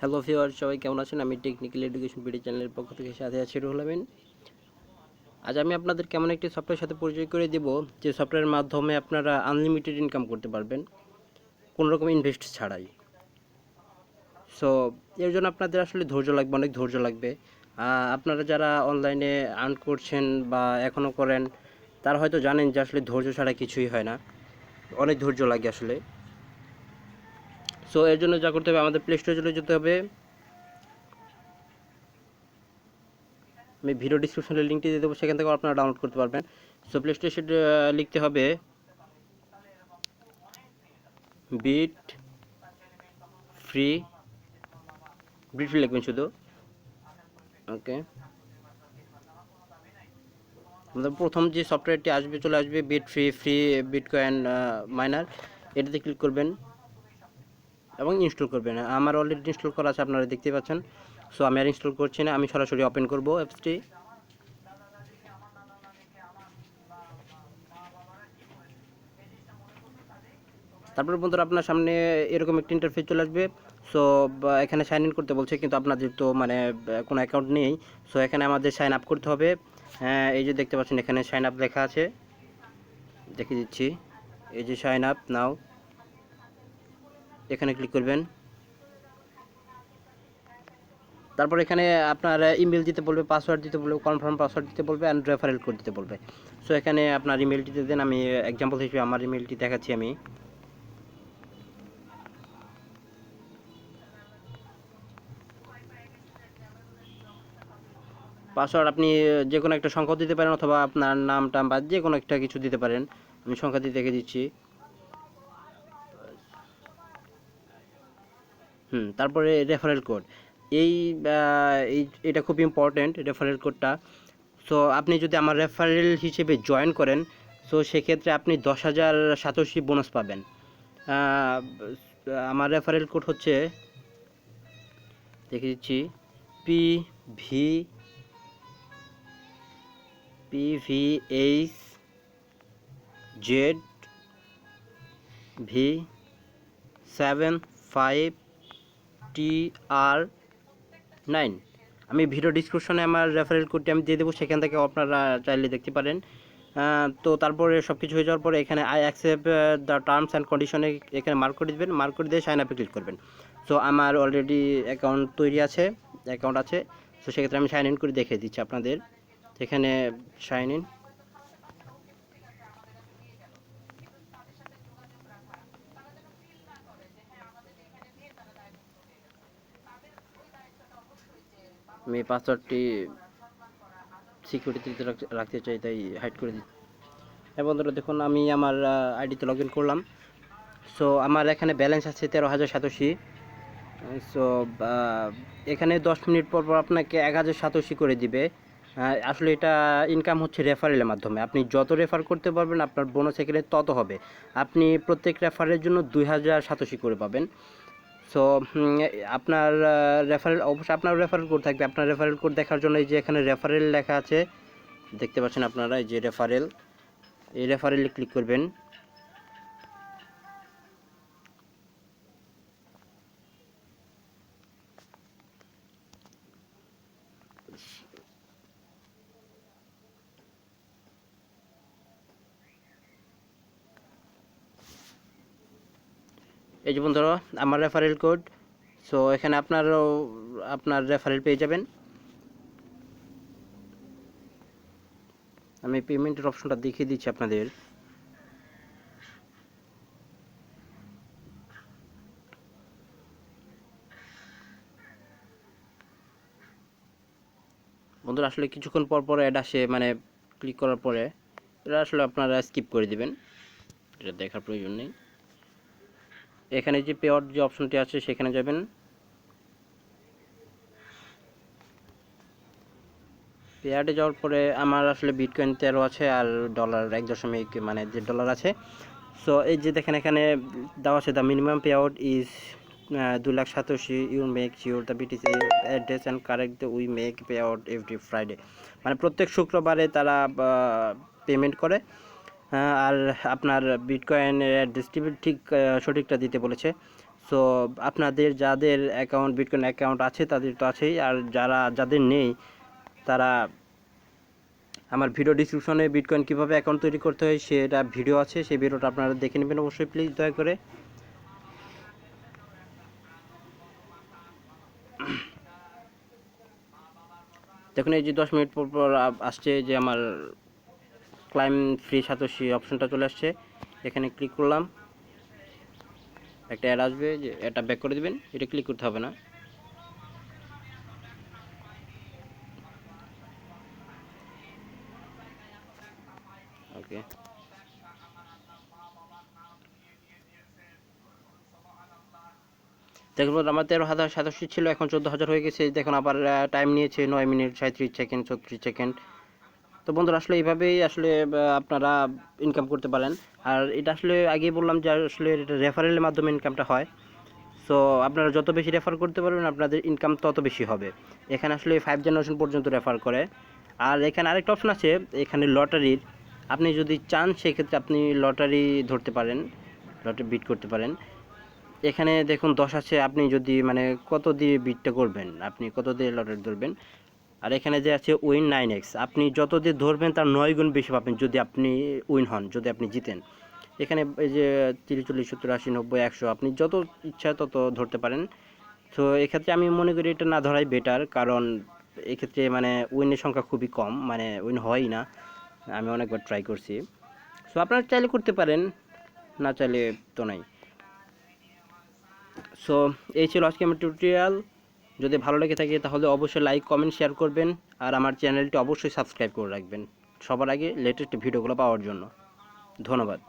Hello viewer, সবাই কেমন আছেন? আমি টেকনিক্যাল এডুকেশন ভিডিও চ্যানেলের পক্ষ থেকে সাথে আছি রুহুল আমিন। আজ আমি আপনাদের কেমন একটি সফটওয়্যারের সাথে পরিচয় করে দেব, যে সফটওয়্যারের মাধ্যমে আপনারা আনলিমিটেড ইনকাম করতে পারবেন কোনো রকম ইনভেস্ট ছাড়াই। সো এর জন্য আপনাদের আসলে ধৈর্য লাগবে, অনেক ধৈর্য লাগবে। আপনারা যারা অনলাইনে আর্ন করছেন বা এখনও করেন, তারা হয়তো জানেন যে আসলে ধৈর্য ছাড়া কিছুই হয় না, অনেক ধৈর্য লাগে আসলে। সো এর জন্য যা করতে হবে, আমাদের প্লে স্টোরে চলে যেতে হবে। আমি ভিডিও ডিসক্রিপশনে লিঙ্কটি দিয়ে দেবো, সেখান থেকে আপনারা ডাউনলোড করতে পারবেন। সো প্লে স্টোরে লিখতে হবে বিট ফ্রি, লিখবেন শুধু। ওকে, আমাদের প্রথম যে সফটওয়্যারটি আসবে, চলে আসবে বিট ফ্রি বিটকয়েন মাইনার। এটাতে ক্লিক করবেন এবং ইনস্টল করবেন। আমার অলরেডি ইনস্টল করা আছে, আপনারা দেখতে পাচ্ছেন। সো আমি আর ইনস্টল করছি না, আমি সরাসরি ওপেন করব অ্যাপসটি। তারপরে বন্ধুরা, আপনার সামনে এরকম একটা ইন্টারফেস চলে আসবে। সো এখানে সাইন ইন করতে বলছে, কিন্তু আপনাদের তো মানে কোনো অ্যাকাউন্ট নেই। সো এখানে আমাদের সাইন আপ করতে হবে। এই যে দেখতে পাচ্ছেন, এখানে সাইন আপ লেখা আছে, দেখে দিচ্ছি। এই যে সাইন আপ নাও, এখানে ক্লিক করবেন। তারপর এখানে আপনার ইমেল দিতে বলবে, পাসওয়ার্ড দিতে বলবে, কনফার্ম পাসওয়ার্ড দিতে বলবে, অ্যান্ড রেফারেল কোড দিতে বলবে। সো এখানে আপনার ইমেলটি দিয়ে দেন। আমি এক্সাম্পল হিসেবে আমার ইমেলটি দেখাচ্ছি। আমি পাসওয়ার্ড আপনি যে কোনো একটা সংখ্যা দিতে পারেন, অথবা আপনার নাম টাম বা যে কোনো একটা কিছু দিতে পারেন। আমি সংখ্যা দিয়ে দেখে দিচ্ছি। তারপরে রেফারেল কোড, এই এটা খুব ইম্পর্ট্যান্ট, রেফারেল কোডটা। সো আপনি যদি আমার রেফারেল হিসেবে জয়েন করেন, সো সেক্ষেত্রে আপনি 10,000 সাতোশি বোনাস পাবেন। আমার রেফারেল কোড হচ্ছে, দেখে দিচ্ছি, P V PVH V7 5TR9। আমি ভিডিও ডিসক্রিপশনে আমার রেফারেল কোডটি আমি দিয়ে দেবো, সেখান থেকে আপনারা চাইলে দেখতে পারেন। তো তারপরে সব কিছু হয়ে যাওয়ার পরে এখানে I accept the terms and কন্ডিশনে এখানে মার্ক করে দেবেন। মার্ক করে দিয়ে সাইন আপে ক্লিক করবেন। সো আমার অলরেডি অ্যাকাউন্ট তৈরি আছে, অ্যাকাউন্ট আছে। সো সেক্ষেত্রে আমি সাইন ইন করে দেখিয়ে দিচ্ছি আপনাদের। এখানে সাইন ইন, আমি পাসওয়ার্ডটি সিকিউরিটিতে রাখতে চাই, তাই হাইড করে দিই। হ্যাঁ বন্ধুরা, দেখুন আমি আমার আইডিতে লগ ইন করলাম। সো আমার এখানে ব্যালেন্স আছে 13,087। সো এখানে 10 মিনিট পর পর আপনাকে 1,087 করে দিবে। আসলে এটা ইনকাম হচ্ছে রেফারেলের মাধ্যমে। আপনি যত রেফার করতে পারবেন, আপনার বোনাস এখানে তত হবে। আপনি প্রত্যেক রেফারের জন্য 2,087 করে পাবেন। সো আপনার রেফারেল, অবশ্যই আপনার রেফারেল কোড থাকবে। আপনার রেফারেল কোড দেখার জন্য এই যে এখানে রেফারেল লেখা আছে, দেখতে পাচ্ছেন আপনারা, এই যে রেফারেল, এই রেফারেলে ক্লিক করবেন। এই যে বন্ধুরা, আমার রেফারেল কোড। সো এখানে আপনারও আপনার রেফারেল পেয়ে যাবেন। আমি পেমেন্টের অপশনটা দেখিয়ে দিচ্ছি আপনাদের। বন্ধুরা, আসলে কিছুক্ষণ পর পর অ্যাড আসে, মানে ক্লিক করার পরে এটা আসলে আপনারা স্কিপ করে দিবেন, এটা দেখার প্রয়োজন নেই। এখানে যে পে আউট যে অপশনটি আছে, সেখানে যাবেন। পে আউটে যাওয়ার পরে আমার আসলে বিটকয়েন 13 আছে, আর ডলার 1 মানে যে ডলার আছে। সো এই যে দেখেন, এখানে দেওয়া আছে the minimum pay out is 2,87,000, you make sure the BTC address and correct we make pay out every Friday. মানে প্রত্যেক শুক্রবারে তারা পেমেন্ট করে। আর আপনার বিটকয়েনের অ্যাড্রেসটি ঠিক সঠিকটা দিতে বলেছে। সো আপনাদের যাদের অ্যাকাউন্ট বিটকয়েন অ্যাকাউন্ট আছে তাদের তো আছেই, আর যাদের নেই তারা আমার ভিডিও ডিসক্রিপশনে বিটকয়েন কীভাবে অ্যাকাউন্ট তৈরি করতে হয় সেটা ভিডিও আছে, সেই ভিডিওটা আপনারা দেখে নেবেন অবশ্যই প্লিজ দয়া করে। দেখুন এই যে 10 মিনিট পর পর আসছে যে আমার ক্লাইম ফ্রি সাতোশি অপশনটা চলে আসছে, এখানে ক্লিক করলাম, একটা অ্যাড আসবে যে এটা ব্যাক করে দিবেন, এটা ক্লিক করতে হবে না। ওকে, দেখুন আমার 13,087 ছিল, এখন 14,000 হয়ে গেছে। দেখুন আবার টাইম নিয়েছে 9 মিনিট 37 সেকেন্ড 34 সেকেন্ড। তো বন্ধুরা আসলে এইভাবেই আসলে আপনারা ইনকাম করতে পারেন। আর এটা আসলে আগেই বললাম যে আসলে এটা রেফারেলের মাধ্যমে ইনকামটা হয়। সো আপনারা যত বেশি রেফার করতে পারবেন আপনাদের ইনকাম তত বেশি হবে। এখানে আসলে 5 জেনারেশন পর্যন্ত রেফার করে। আর এখানে আরেকটা অপশন আছে, এখানে লটারির, আপনি যদি চান সেক্ষেত্রে আপনি লটারি ধরতে পারেন, লটারি বিট করতে পারেন। এখানে দেখুন 10 আছে, আপনি যদি মানে কত দিয়ে বিটটা করবেন, আপনি কত দিয়ে লটারি ধরবেন। আর এখানে যে আছে উইন 9x, আপনি যত দিয়ে ধরবেন তার 9 গুণ বেশি পাবেন যদি আপনি উইন হন, যদি আপনি জিতেন। এখানে এই যে 30 40 70 80 90 100 আপনি যত ইচ্ছা তত ধরতে পারেন। তো এক্ষেত্রে আমি মনে করি এটা না ধরাই বেটার, কারণ এক্ষেত্রে মানে উইনের সংখ্যা খুবই কম, মানে উইন হয়ই না, আমি অনেকবার ট্রাই করছি। সো আপনারা চাইলে করতে পারেন, না চাইলে তো নাই। সো এই ছিল আজকে আমার টিউটোরিয়াল। যদি ভালো লেগে থাকে তাহলে অবশ্যই লাইক কমেন্ট শেয়ার করবেন, আর আমার চ্যানেলটি অবশ্যই সাবস্ক্রাইব করে রাখবেন সবার আগে লেটেস্ট ভিডিওগুলো পাওয়ার জন্য। ধন্যবাদ।